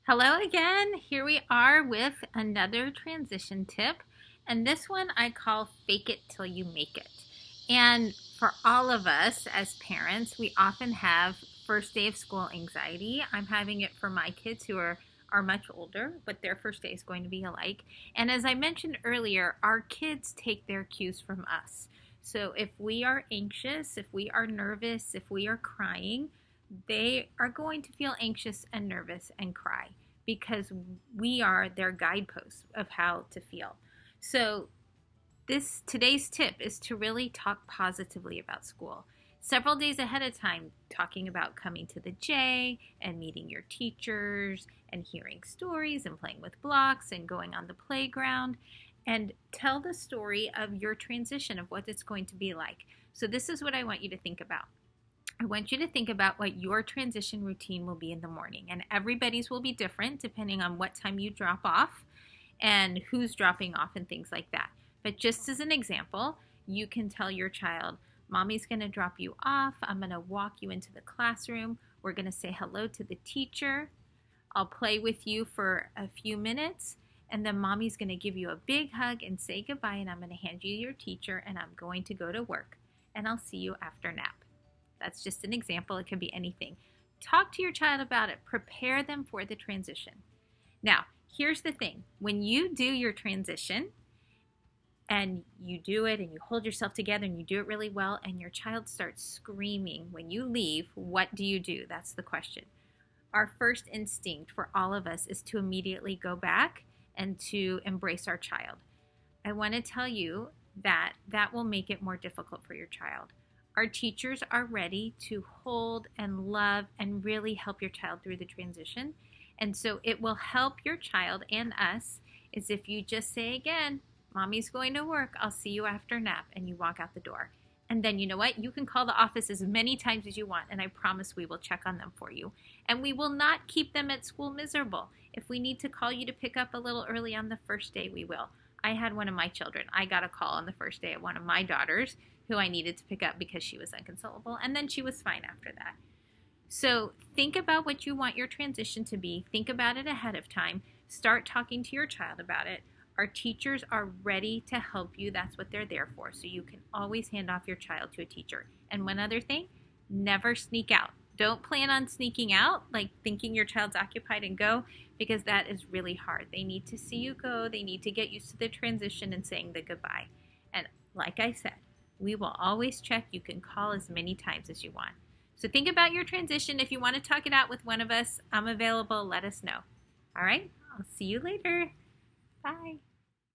Hello again. Here we are with another transition tip. And this one I call fake it till you make it. And for all of us as parents, we often have first day of school anxiety. I'm having it for my kids who are much older, but their first day is going to be alike. And as I mentioned earlier, our kids take their cues from us. So if we are anxious, if we are nervous, if we are crying, they are going to feel anxious and nervous and cry because we are their guideposts of how to feel. So this today's tip is to really talk positively about school. Several days ahead of time, talking about coming to the J and meeting your teachers and hearing stories and playing with blocks and going on the playground, and tell the story of your transition of what it's going to be like. So this is what I want you to think about. I want you to think about what your transition routine will be in the morning. And everybody's will be different depending on what time you drop off and who's dropping off and things like that. But just as an example, you can tell your child, Mommy's going to drop you off. I'm going to walk you into the classroom. We're going to say hello to the teacher. I'll play with you for a few minutes. And then Mommy's going to give you a big hug and say goodbye. And I'm going to hand you your teacher and I'm going to go to work. And I'll see you after nap. That's just an example. It can be anything. Talk to your child about it. Prepare them for the transition. Now, here's the thing. When you do your transition and you do it and you hold yourself together and you do it really well and your child starts screaming when you leave, what do you do? That's the question. Our first instinct for all of us is to immediately go back and to embrace our child. I want to tell you that that will make it more difficult for your child. Our teachers are ready to hold and love and really help your child through the transition. And so it will help your child and us is if you just say again, Mommy's going to work. I'll see you after nap. And you walk out the door. And then you know what? You can call the office as many times as you want. And I promise we will check on them for you. And we will not keep them at school miserable. If we need to call you to pick up a little early on the first day, we will. I had one of my children. I got a call on the first day of one of my daughters who I needed to pick up because she was inconsolable. And then she was fine after that. So think about what you want your transition to be. Think about it ahead of time. Start talking to your child about it. Our teachers are ready to help you. That's what they're there for. So you can always hand off your child to a teacher. And one other thing, never sneak out. Don't plan on sneaking out, like thinking your child's occupied and go, because that is really hard. They need to see you go. They need to get used to the transition and saying the goodbye. And like I said, we will always check. You can call as many times as you want. So think about your transition. If you want to talk it out with one of us, I'm available. Let us know. All right? I'll see you later. Bye.